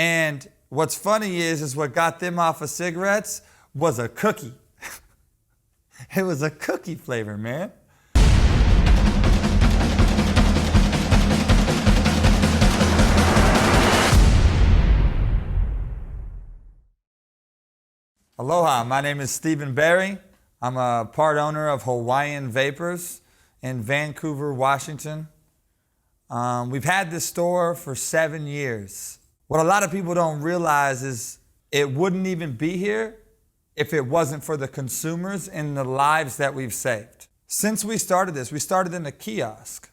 And what's funny is what got them off of cigarettes was a cookie. It was a cookie flavor, man. Aloha, my name is Steven Berry. I'm a part owner of Hawaiian Vapers in Vancouver, Washington. We've had this store for 7 years. What a lot of people don't realize is it wouldn't even be here if it wasn't for the consumers and the lives that we've saved. Since we started this, we started in a kiosk.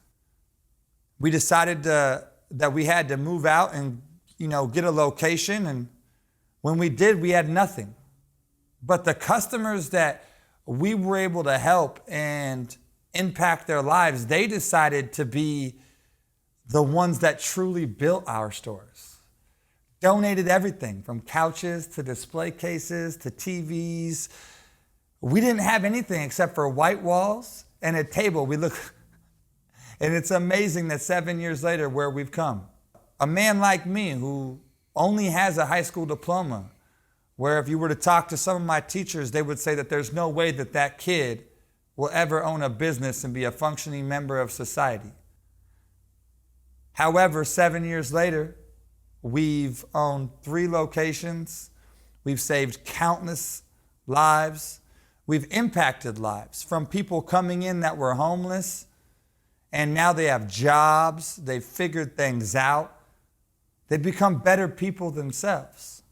We decided that we had to move out and get a location, and when we did, we had nothing. But the customers that we were able to help and impact their lives, they decided to be the ones that truly built our stores. Donated everything from couches to display cases to TVs. We didn't have anything except for white walls and a table. And it's amazing that 7 years later where we've come. A man like me who only has a high school diploma, where if you were to talk to some of my teachers, they would say that there's no way that that kid will ever own a business and be a functioning member of society. However, 7 years later, we've owned 3 locations. We've saved countless lives. We've impacted lives from people coming in that were homeless, and now they have jobs. They've figured things out. They've become better people themselves.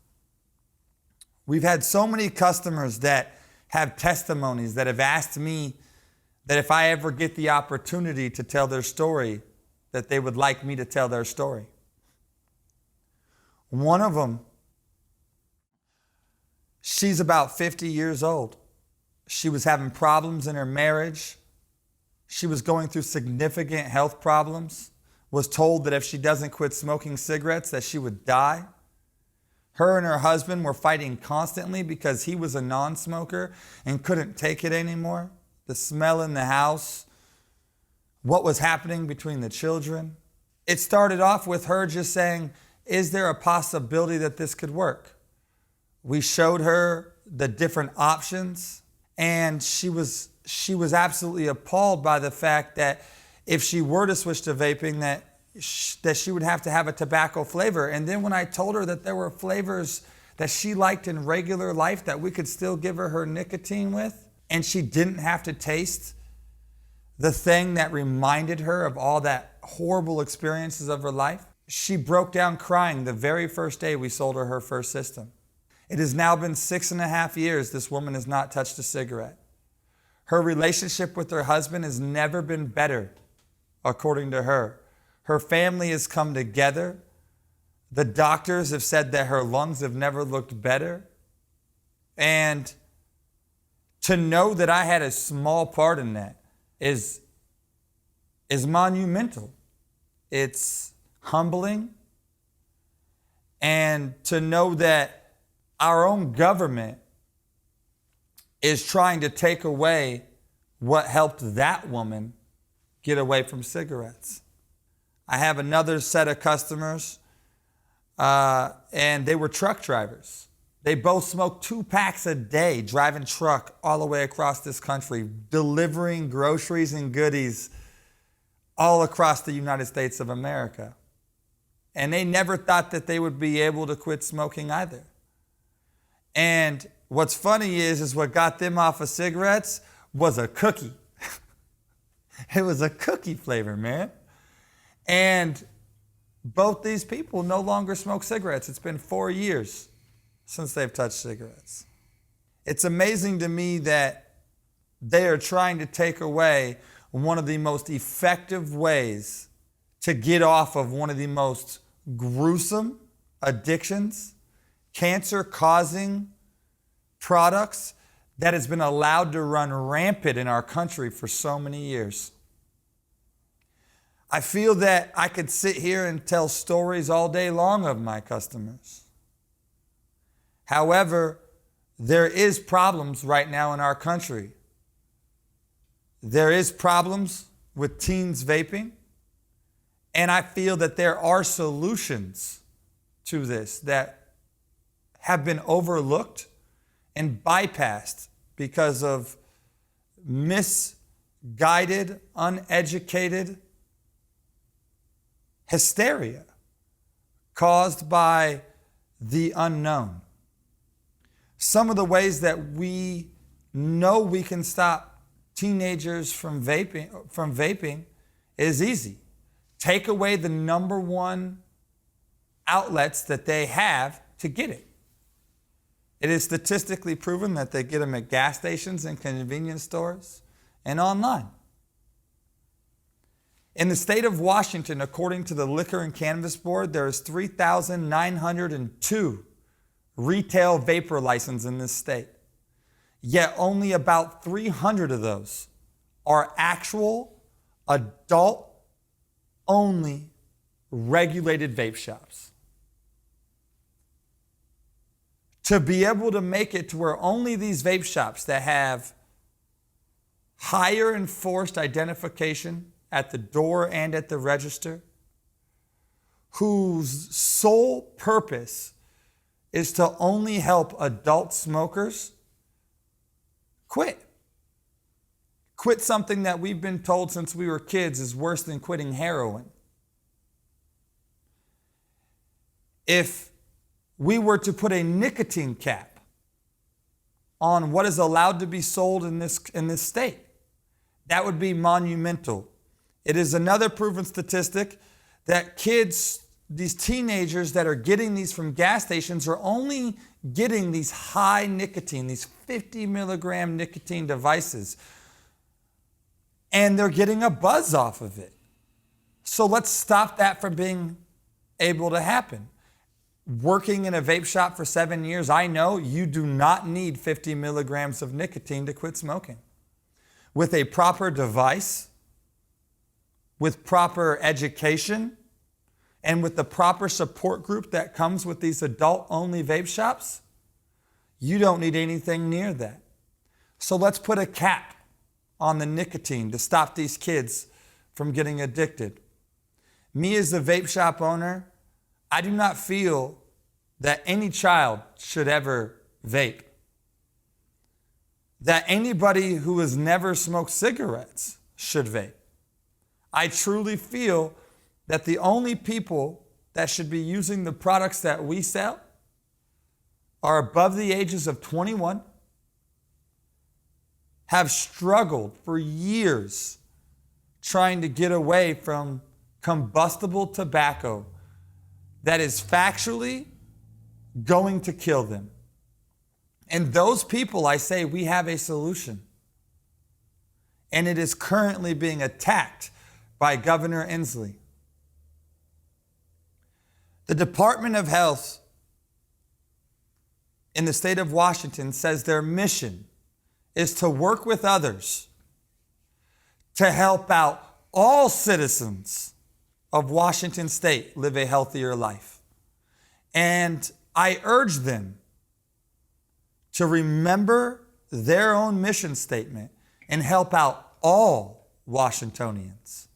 We've had so many customers that have testimonies that have asked me that if I ever get the opportunity to tell their story, that they would like me to tell their story. One of them, she's about 50 years old. She was having problems in her marriage. She was going through significant health problems, was told that if she doesn't quit smoking cigarettes, that she would die. Her and her husband were fighting constantly because he was a non-smoker and couldn't take it anymore. The smell in the house, what was happening between the children. It started off with her just saying, is there a possibility that this could work? We showed her the different options, and she was absolutely appalled by the fact that if she were to switch to vaping, that she would have to have a tobacco flavor. And then when I told her that there were flavors that she liked in regular life that we could still give her nicotine with, and she didn't have to taste the thing that reminded her of all that horrible experiences of her life, she broke down crying the very first day we sold her first system. It has now been 6.5 years this woman has not touched a cigarette. Her relationship with her husband has never been better, according to her. Her family has come together. The doctors have said that her lungs have never looked better. And to know that I had a small part in that is monumental. It's humbling. And to know that our own government is trying to take away what helped that woman get away from cigarettes. I have another set of customers, and they were truck drivers. They both smoked 2 packs a day, driving truck all the way across this country, delivering groceries and goodies all across the United States of America. And they never thought that they would be able to quit smoking either. And what's funny is what got them off of cigarettes was a cookie. It was a cookie flavor, man. And both these people no longer smoke cigarettes. It's been 4 years since they've touched cigarettes. It's amazing to me that they are trying to take away one of the most effective ways to get off of one of the most gruesome addictions, cancer-causing products that has been allowed to run rampant in our country for so many years. I feel that I could sit here and tell stories all day long of my customers. However, there is problems right now in our country. There is problems with teens vaping, and I feel that there are solutions to this that have been overlooked and bypassed because of misguided, uneducated hysteria caused by the unknown. Some of the ways that we know we can stop teenagers from vaping is easy. Take away the number one outlets that they have to get it. It is statistically proven that they get them at gas stations and convenience stores and online. In the state of Washington, according to the Liquor and Cannabis Board, there is 3,902 retail vapor licenses in this state. Yet only about 300 of those are actual adult-only regulated vape shops. To be able to make it to where only these vape shops that have higher enforced identification at the door and at the register, whose sole purpose is to only help adult smokers quit. Quit something that we've been told since we were kids is worse than quitting heroin. If we were to put a nicotine cap on what is allowed to be sold in this state, that would be monumental. It is another proven statistic that kids, these teenagers that are getting these from gas stations, are only getting these high nicotine, these 50 milligram nicotine devices, and they're getting a buzz off of it. So let's stop that from being able to happen. Working in a vape shop for 7 years, I know you do not need 50 milligrams of nicotine to quit smoking. With a proper device, with proper education, and with the proper support group that comes with these adult-only vape shops, you don't need anything near that. So let's put a cap on the nicotine to stop these kids from getting addicted. Me as a vape shop owner, I do not feel that any child should ever vape. That anybody who has never smoked cigarettes should vape. I truly feel that the only people that should be using the products that we sell are above the ages of 21, have struggled for years trying to get away from combustible tobacco that is factually going to kill them. And those people, I say, we have a solution. And it is currently being attacked by Governor Inslee. The Department of Health in the state of Washington says their mission is to work with others to help out all citizens of Washington state live a healthier life. And I urge them to remember their own mission statement and help out all Washingtonians,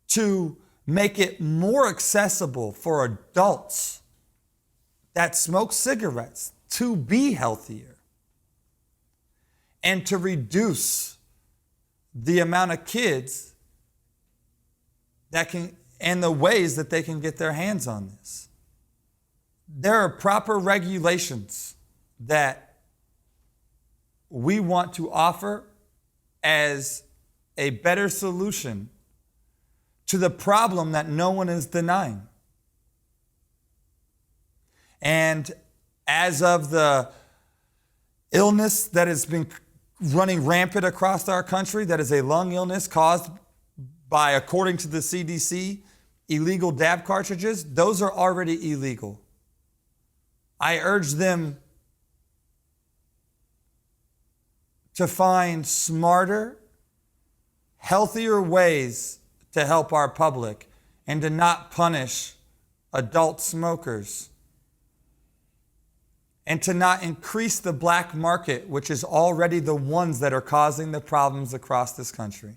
to make it more accessible for adults that smoke cigarettes to be healthier, and to reduce the amount of kids that can, and the ways that they can get their hands on this. There are proper regulations that we want to offer as a better solution to the problem that no one is denying. And as of the illness that has been running rampant across our country, that is a lung illness caused by, according to the CDC, illegal dab cartridges, those are already illegal. I urge them to find smarter, healthier ways to help our public and to not punish adult smokers, and to not increase the black market, which is already the ones that are causing the problems across this country.